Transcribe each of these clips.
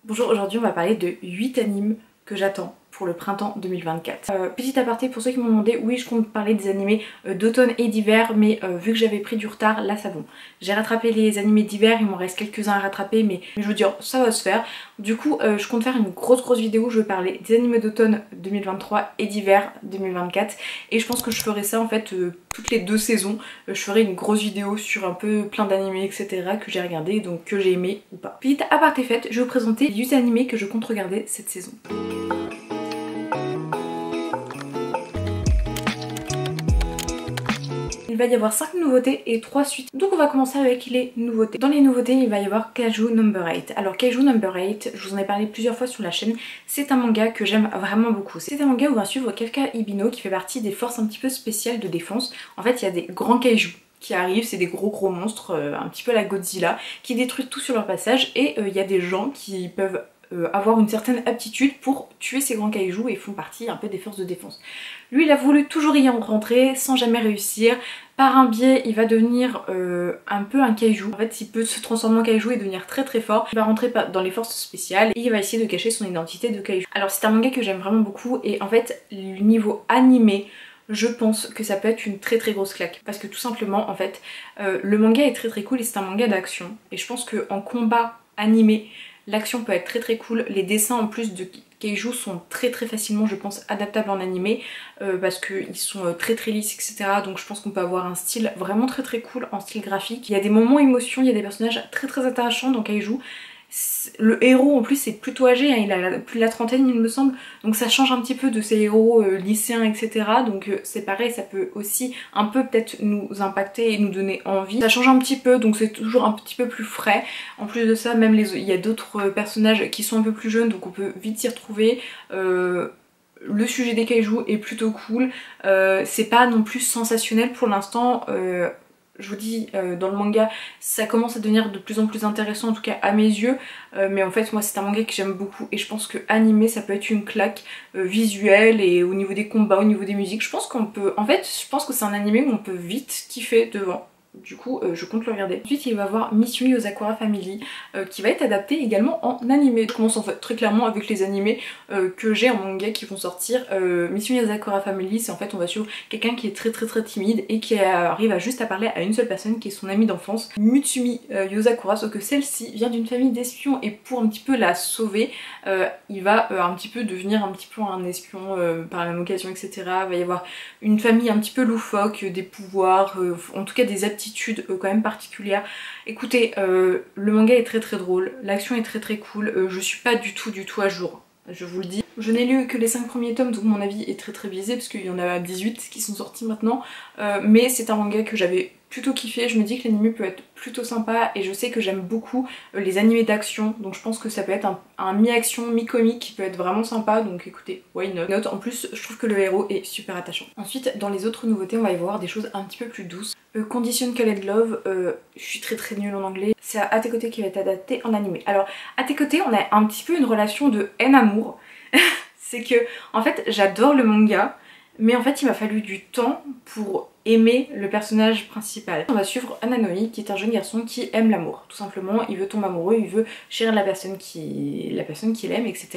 Bonjour, aujourd'hui on va parler de 8 animes que j'attends pour le printemps 2024. Petit aparté pour ceux qui m'ont demandé, oui je compte parler des animés d'automne et d'hiver, mais vu que j'avais pris du retard, là ça bon. J'ai rattrapé les animés d'hiver, il m'en reste quelques-uns à rattraper, mais je veux dire ça va se faire. Du coup je compte faire une grosse vidéo où je vais parler des animés d'automne 2023 et d'hiver 2024. Et je pense que je ferai ça en fait toutes les 2 saisons. Je ferai une grosse vidéo sur un peu plein d'animés etc. que j'ai regardé, donc que j'ai aimé ou pas. Petit aparté fait, je vais vous présenter les 8 animés que je compte regarder cette saison. Il va y avoir 5 nouveautés et 3 suites. Donc on va commencer avec les nouveautés. Dans les nouveautés, il va y avoir Kaiju Number 8. Alors Kaiju Number 8, je vous en ai parlé plusieurs fois sur la chaîne, c'est un manga que j'aime vraiment beaucoup. C'est un manga où on va suivre Kafka Ibino qui fait partie des forces un petit peu spéciales de défense. En fait, il y a des grands kaiju qui arrivent, c'est des gros monstres, un petit peu à la Godzilla, qui détruisent tout sur leur passage, et il y a des gens qui peuvent avoir une certaine aptitude pour tuer ces grands kaijus et font partie un peu des forces de défense. Lui il a voulu toujours y rentrer sans jamais réussir. Par un biais il va devenir un peu un kaiju. En fait il peut se transformer en kaiju et devenir très fort. Il va rentrer dans les forces spéciales et il va essayer de cacher son identité de kaiju. Alors c'est un manga que j'aime vraiment beaucoup, et en fait le niveau animé, je pense que ça peut être une très grosse claque. Parce que tout simplement en fait le manga est très cool et c'est un manga d'action. Et je pense qu'en combat animé, l'action peut être très cool. Les dessins en plus de kaiju sont très facilement, je pense, adaptables en animé parce qu'ils sont très lisses etc. Donc je pense qu'on peut avoir un style vraiment très cool en style graphique. Il y a des moments émotion, il y a des personnages très attachants dans kaiju. Le héros en plus est plutôt âgé, hein, il a plus de la trentaine il me semble, donc ça change un petit peu de ces héros lycéens etc. Donc c'est pareil, ça peut aussi un peu peut-être nous impacter et nous donner envie. Ça change un petit peu, donc c'est toujours un petit peu plus frais. En plus de ça, même il y a d'autres personnages qui sont un peu plus jeunes, donc on peut vite s'y retrouver. Le sujet des kaiju est plutôt cool, c'est pas non plus sensationnel pour l'instant. Je vous dis, dans le manga, ça commence à devenir de plus en plus intéressant, en tout cas à mes yeux. Mais en fait, moi, c'est un manga que j'aime beaucoup. Et je pense que animé, ça peut être une claque visuelle et au niveau des combats, au niveau des musiques. Je pense qu'on peut... En fait, je pense que c'est un animé où on peut vite kiffer devant. Du coup, je compte le regarder. Ensuite, il va y avoir Mitsumi Yozakura Family qui va être adapté également en animé. Je commence en fait très clairement avec les animés que j'ai en manga qui vont sortir. Mitsumi Yozakura Family, c'est en fait on va suivre quelqu'un qui est très timide et qui arrive à juste à parler à une seule personne qui est son amie d'enfance, Mitsumi Yozakura, sauf que celle-ci vient d'une famille d'espions et pour un petit peu la sauver, il va un petit peu devenir un petit peu un espion par la même occasion etc. Il va y avoir une famille un petit peu loufoque, des pouvoirs, en tout cas des aptitudes quand même particulières. Écoutez, le manga est très drôle, l'action est très cool, je suis pas du tout à jour, je vous le dis. Je n'ai lu que les 5 premiers tomes, donc mon avis est très biaisé parce qu'il y en a 18 qui sont sortis maintenant, mais c'est un manga que j'avais plutôt kiffé. Je me dis que l'anime peut être plutôt sympa et je sais que j'aime beaucoup les animés d'action, donc je pense que ça peut être un mi-action, mi-comique qui peut être vraiment sympa, donc écoutez, why not. En plus, je trouve que le héros est super attachant. Ensuite, dans les autres nouveautés, on va y voir des choses un petit peu plus douces. Condition Colored Love, je suis très nulle en anglais, c'est à tes côtés qui va être adapté en animé. Alors, à tes côtés, on a un petit peu une relation de haine-amour. C'est que, en fait, j'adore le manga, mais en fait, il m'a fallu du temps pour aimer le personnage principal. On va suivre Ananoi qui est un jeune garçon qui aime l'amour, tout simplement. Il veut tomber amoureux, il veut chérir la personne qu'il aime etc.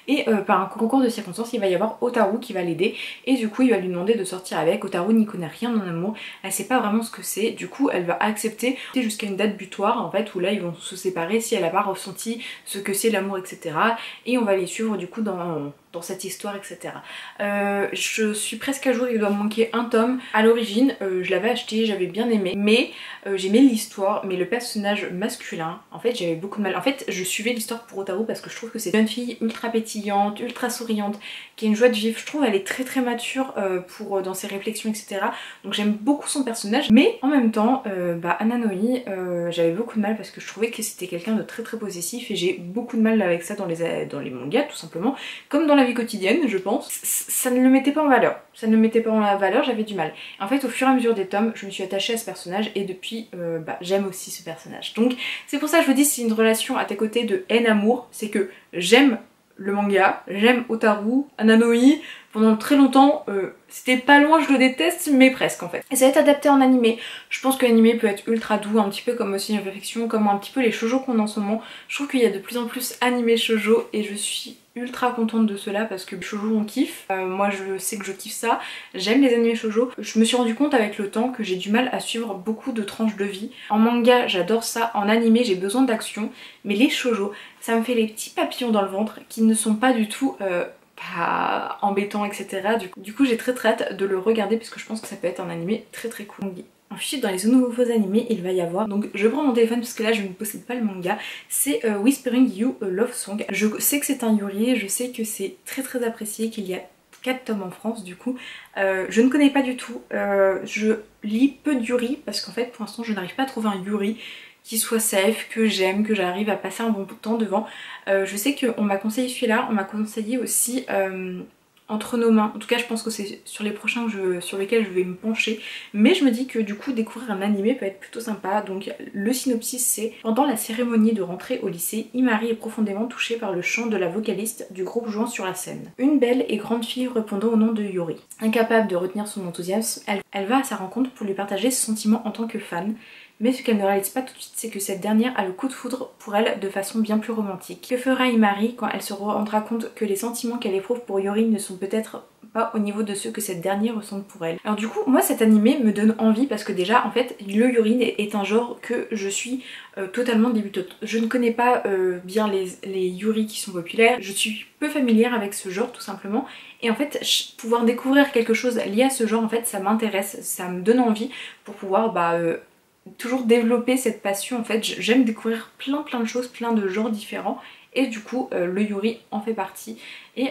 Et par un concours de circonstances il va y avoir Otaru qui va l'aider et du coup il va lui demander de sortir avec. Otaru n'y connaît rien en amour, elle sait pas vraiment ce que c'est, du coup elle va accepter jusqu'à une date butoir en fait où là ils vont se séparer si elle a pas ressenti ce que c'est l'amour etc. Et on va les suivre du coup dans cette histoire etc. Je suis presque à jour, il doit me manquer un tome. À l'origine je l'avais acheté, j'avais bien aimé, mais j'aimais l'histoire, mais le personnage masculin, en fait j'avais beaucoup de mal. En fait je suivais l'histoire pour Otaru parce que je trouve que c'est une jeune fille ultra pétillante, ultra souriante, qui a une joie de vivre. Je trouve elle est très mature dans ses réflexions etc. Donc j'aime beaucoup son personnage, mais en même temps Ananoi, j'avais beaucoup de mal parce que je trouvais que c'était quelqu'un de très possessif et j'ai beaucoup de mal avec ça dans les mangas tout simplement, comme dans la vie quotidienne je pense. Ça ne le mettait pas en valeur, j'avais du mal. En fait au fur et à mesure des tomes je me suis attachée à ce personnage et depuis j'aime aussi ce personnage. Donc c'est pour ça que je vous dis c'est une relation à tes côtés de haine-amour, c'est que j'aime le manga, j'aime Otaru, Ananoi, pendant très longtemps, c'était pas loin, je le déteste, mais presque en fait. Et ça va être adapté en animé. Je pense que l'animé peut être ultra doux, un petit peu comme aussi une réflexion, comme un petit peu les shoujo qu'on a en ce moment. Je trouve qu'il y a de plus en plus animé shoujo et je suis ultra contente de cela parce que shoujo on kiffe. Moi je sais que je kiffe ça, j'aime les animés shoujo. Je me suis rendu compte avec le temps que j'ai du mal à suivre beaucoup de tranches de vie. En manga j'adore ça, en animé j'ai besoin d'action, mais les shoujo ça me fait les petits papillons dans le ventre qui ne sont pas du tout pas embêtants etc. Du coup j'ai très hâte de le regarder parce que je pense que ça peut être un animé très cool. Ensuite dans les nouveaux animés il va y avoir, donc je prends mon téléphone parce que là je ne possède pas le manga, c'est Whispering You a Love Song. Je sais que c'est un yuri, je sais que c'est très apprécié, qu'il y a 4 tomes en France du coup. Je ne connais pas du tout, je lis peu de yuri parce qu'en fait pour l'instant je n'arrive pas à trouver un yuri qui soit safe, que j'aime, que j'arrive à passer un bon temps devant. Je sais qu'on m'a conseillé celui-là, on m'a conseillé aussi Entre nos mains. En tout cas je pense que c'est sur les prochains sur lesquels je vais me pencher. Mais je me dis que du coup découvrir un animé peut être plutôt sympa. Donc le synopsis c'est: pendant la cérémonie de rentrée au lycée, Imari est profondément touchée par le chant de la vocaliste du groupe jouant sur la scène. Une belle et grande fille répondant au nom de Yuri. Incapable de retenir son enthousiasme, elle va à sa rencontre pour lui partager ses sentiments en tant que fan. Mais ce qu'elle ne réalise pas tout de suite, c'est que cette dernière a le coup de foudre pour elle de façon bien plus romantique. Que fera Imari quand elle se rendra compte que les sentiments qu'elle éprouve pour Yuri ne sont peut-être pas au niveau de ceux que cette dernière ressent pour elle. Alors du coup, moi cet animé me donne envie parce que déjà, en fait, le yuri est un genre que je suis totalement débutante. Je ne connais pas bien les yuri qui sont populaires, je suis peu familière avec ce genre tout simplement. Et en fait, pouvoir découvrir quelque chose lié à ce genre, en fait, ça m'intéresse, ça me donne envie pour pouvoir toujours développer cette passion. En fait j'aime découvrir plein de choses, plein de genres différents et du coup le yuri en fait partie. Et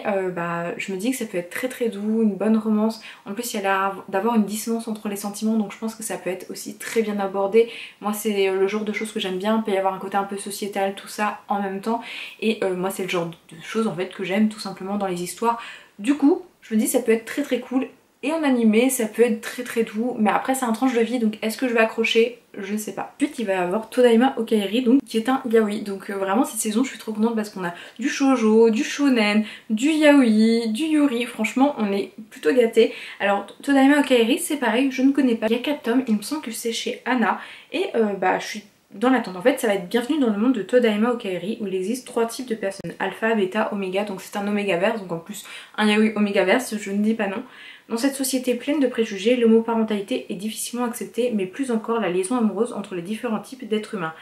je me dis que ça peut être très doux, une bonne romance. En plus il y a l'air d'avoir une dissonance entre les sentiments, donc je pense que ça peut être aussi très bien abordé. Moi c'est le genre de choses que j'aime bien, il peut y avoir un côté un peu sociétal, tout ça en même temps. Et moi c'est le genre de choses en fait que j'aime tout simplement dans les histoires. Du coup je me dis ça peut être très cool. Et en animé ça peut être très doux, mais après c'est un tranche de vie, donc est-ce que je vais accrocher? Je sais pas. Ensuite il va y avoir Todaima Okaeri, donc qui est un yaoi. Donc vraiment cette saison je suis trop contente parce qu'on a du shoujo, du shonen, du yaoi, du yuri. Franchement on est plutôt gâtés. Alors Todaima Okaeri c'est pareil, je ne connais pas. Il y a 4 tomes, il me semble que c'est chez Anna. Et je suis dans l'attente. En fait ça va être Bienvenue dans le monde de Todaima Okaeri où il existe 3 types de personnes: alpha, bêta, oméga. Donc c'est un omégaverse, donc en plus un yaoi omégaverse, je ne dis pas non. Dans cette société pleine de préjugés, l'homoparentalité est difficilement acceptée, mais plus encore la liaison amoureuse entre les différents types d'êtres humains.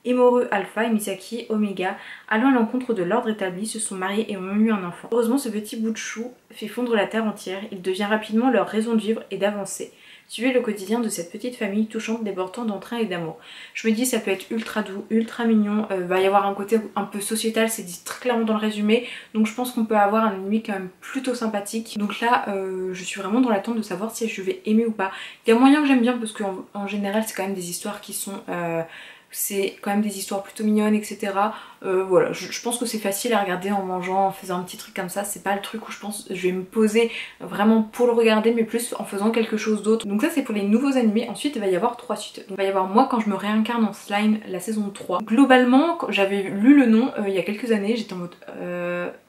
Emoru Alpha et Misaki Omega, allant à l'encontre de l'ordre établi, se sont mariés et ont eu un enfant. Heureusement, ce petit bout de chou fait fondre la terre entière. Il devient rapidement leur raison de vivre et d'avancer. Suivez le quotidien de cette petite famille touchante débordant d'entrain et d'amour. Je me dis ça peut être ultra doux, ultra mignon, va y avoir un côté un peu sociétal, c'est dit très clairement dans le résumé, donc je pense qu'on peut avoir un anime quand même plutôt sympathique. Donc là je suis vraiment dans l'attente de savoir si je vais aimer ou pas. Il y a moyen que j'aime bien parce qu'en général c'est quand même des histoires qui sont... c'est quand même des histoires plutôt mignonnes etc. Voilà, je pense que c'est facile à regarder en mangeant, en faisant un petit truc comme ça. C'est pas le truc où je pense je vais me poser vraiment pour le regarder, mais plus en faisant quelque chose d'autre. Donc ça c'est pour les nouveaux animés. Ensuite il va y avoir 3 suites. Donc, il va y avoir Moi quand je me réincarne en slime, la saison 3. Globalement j'avais lu le nom il y a quelques années, j'étais en mode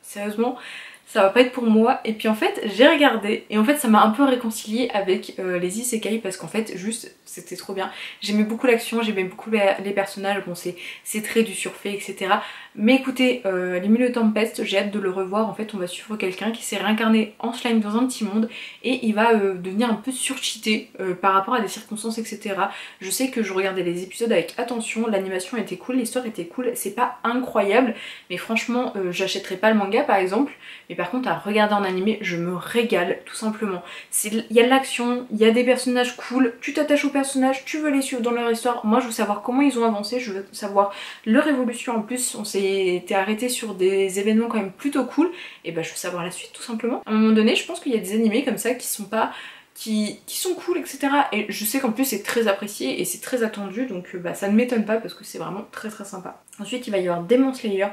sérieusement ça va pas être pour moi, et puis en fait j'ai regardé et en fait ça m'a un peu réconciliée avec les isekai parce qu'en fait juste c'était trop bien. J'aimais beaucoup l'action, j'aimais beaucoup les personnages, bon c'est très du surfait etc. Mais écoutez, Les Tempest, j'ai hâte de le revoir. En fait on va suivre quelqu'un qui s'est réincarné en slime dans un petit monde et il va devenir un peu surcheaté par rapport à des circonstances etc. Je sais que je regardais les épisodes avec attention, l'animation était cool, l'histoire était cool, c'est pas incroyable mais franchement j'achèterais pas le manga par exemple, mais par contre à regarder en animé je me régale tout simplement. Il y a de l'action, il y a des personnages cool, tu t'attaches aux personnages, tu veux les suivre dans leur histoire. Moi je veux savoir comment ils ont avancé, je veux savoir leur évolution. En plus on s'était arrêté sur des événements quand même plutôt cool, et je veux savoir la suite tout simplement. À un moment donné je pense qu'il y a des animés comme ça qui sont pas... Qui sont cool etc. Et je sais qu'en plus c'est très apprécié et c'est très attendu, donc ça ne m'étonne pas parce que c'est vraiment très sympa. Ensuite il va y avoir Demon Slayer.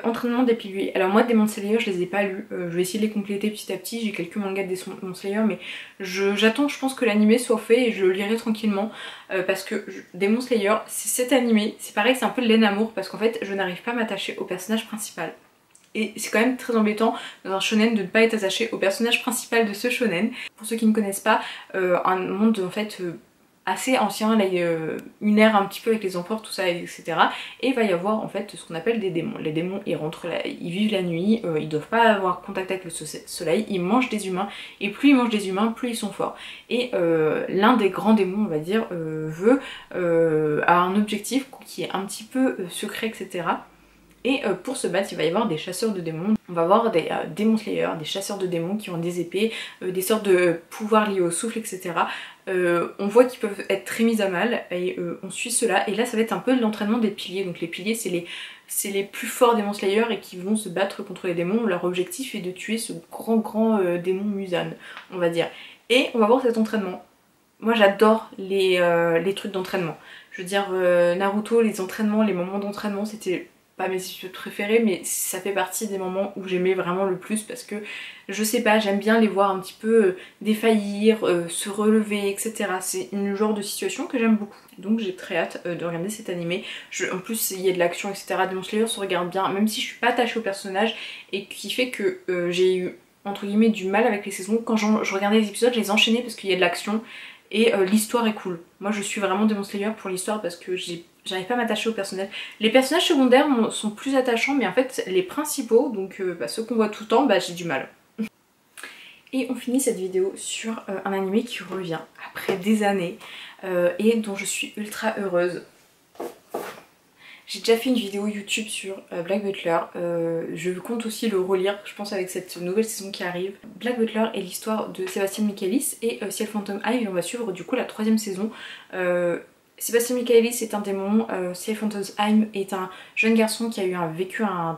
Entraînement des piliers. Alors moi Demon Slayer je les ai pas lus, je vais essayer de les compléter petit à petit, j'ai quelques mangas de Demon Slayer mais j'attends je pense que l'animé soit fait et je le lirai tranquillement parce que Demon Slayer c'est cet animé, c'est pareil c'est un peu de laine amour parce qu'en fait je n'arrive pas à m'attacher au personnage principal. et c'est quand même très embêtant dans un shonen de ne pas être attaché au personnage principal de ce shonen. Pour ceux qui ne connaissent pas, un monde en fait assez ancien, là il y a une ère un petit peu avec les empereurs, tout ça, etc. Et il va y avoir en fait ce qu'on appelle des démons. Les démons ils rentrent là, ils vivent la nuit, ils doivent pas avoir contact avec le soleil, ils mangent des humains, et plus ils mangent des humains, plus ils sont forts. Et l'un des grands démons, on va dire, a un objectif qui est un petit peu secret, etc. Et pour se battre, il va y avoir des chasseurs de démons. On va avoir des Demon Slayers, des chasseurs de démons qui ont des épées, des sortes de pouvoirs liés au souffle, etc. On voit qu'ils peuvent être très mis à mal et on suit cela. Et là, ça va être un peu l'entraînement des piliers. Donc les piliers, c'est les plus forts Demon Slayers et qui vont se battre contre les démons. Leur objectif est de tuer ce grand démon Muzan, on va dire. Et on va voir cet entraînement. Moi, j'adore les trucs d'entraînement. Je veux dire, Naruto, les entraînements, les moments d'entraînement, c'était pas mes épisodes préférés, mais ça fait partie des moments où j'aimais vraiment le plus parce que je sais pas, j'aime bien les voir un petit peu défaillir, se relever, etc. C'est une genre de situation que j'aime beaucoup. Donc j'ai très hâte de regarder cet animé. En plus il y a de l'action, etc. Demon Slayer se regarde bien, même si je suis pas attachée au personnage, et qui fait que j'ai eu entre guillemets du mal avec les saisons. Quand je regardais les épisodes, je les enchaînais parce qu'il y a de l'action et l'histoire est cool. Moi je suis vraiment Demon Slayer pour l'histoire parce que j'arrive pas à m'attacher aux personnages. Les personnages secondaires sont plus attachants, mais en fait les principaux, donc ceux qu'on voit tout le temps, j'ai du mal. Et on finit cette vidéo sur un animé qui revient après des années et dont je suis ultra heureuse. J'ai déjà fait une vidéo YouTube sur Black Butler, je compte aussi le relire, je pense avec cette nouvelle saison qui arrive. Black Butler est l'histoire de Sébastien Michaelis et Ciel Phantom Hive, et on va suivre du coup la 3e saison. Sébastien Michaelis est un démon, Ciel Phantom Hive est un jeune garçon qui a eu vécu un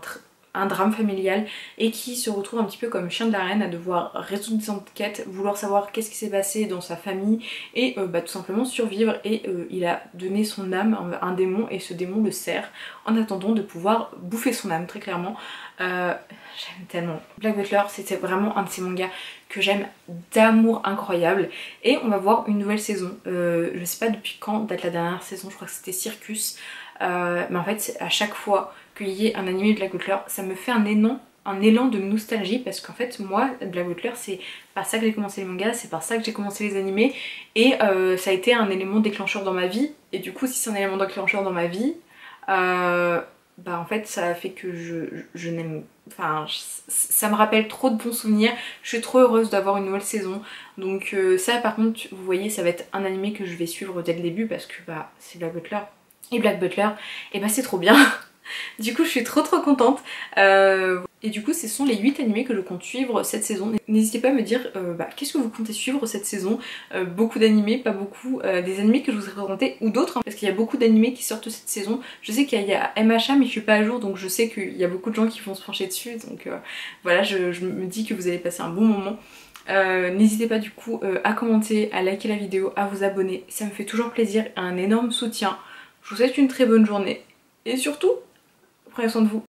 drame familial et qui se retrouve un petit peu comme chien de la reine à devoir résoudre des enquêtes, vouloir savoir qu'est-ce qui s'est passé dans sa famille et tout simplement survivre, et il a donné son âme à un démon et ce démon le sert en attendant de pouvoir bouffer son âme, très clairement. J'aime tellement. Black Butler, c'était vraiment un de ces mangas que j'aime d'amour incroyable, et on va voir une nouvelle saison. Je sais pas depuis quand date la dernière saison, je crois que c'était Circus, mais en fait à chaque fois qu'il y ait un animé de Black Butler, ça me fait un élan de nostalgie, parce qu'en fait moi Black Butler c'est par ça que j'ai commencé les mangas, c'est par ça que j'ai commencé les animés, et ça a été un élément déclencheur dans ma vie, et du coup si c'est un élément déclencheur dans ma vie, en fait ça fait que je n'aime, enfin ça me rappelle trop de bons souvenirs, je suis trop heureuse d'avoir une nouvelle saison. Donc ça par contre vous voyez, ça va être un animé que je vais suivre dès le début parce que c'est Black Butler, et Black Butler, et c'est trop bien. Du coup je suis trop contente, et du coup ce sont les 8 animés que je compte suivre cette saison. N'hésitez pas à me dire qu'est-ce que vous comptez suivre cette saison, beaucoup d'animés, pas beaucoup, des animés que je vous ai présentés ou d'autres, hein, parce qu'il y a beaucoup d'animés qui sortent cette saison. Je sais qu'il y a MHA mais je suis pas à jour, donc je sais qu'il y a beaucoup de gens qui vont se pencher dessus, donc voilà, je me dis que vous allez passer un bon moment. N'hésitez pas du coup à commenter, à liker la vidéo, à vous abonner, ça me fait toujours plaisir, un énorme soutien. Je vous souhaite une très bonne journée et surtout prenez soin de vous.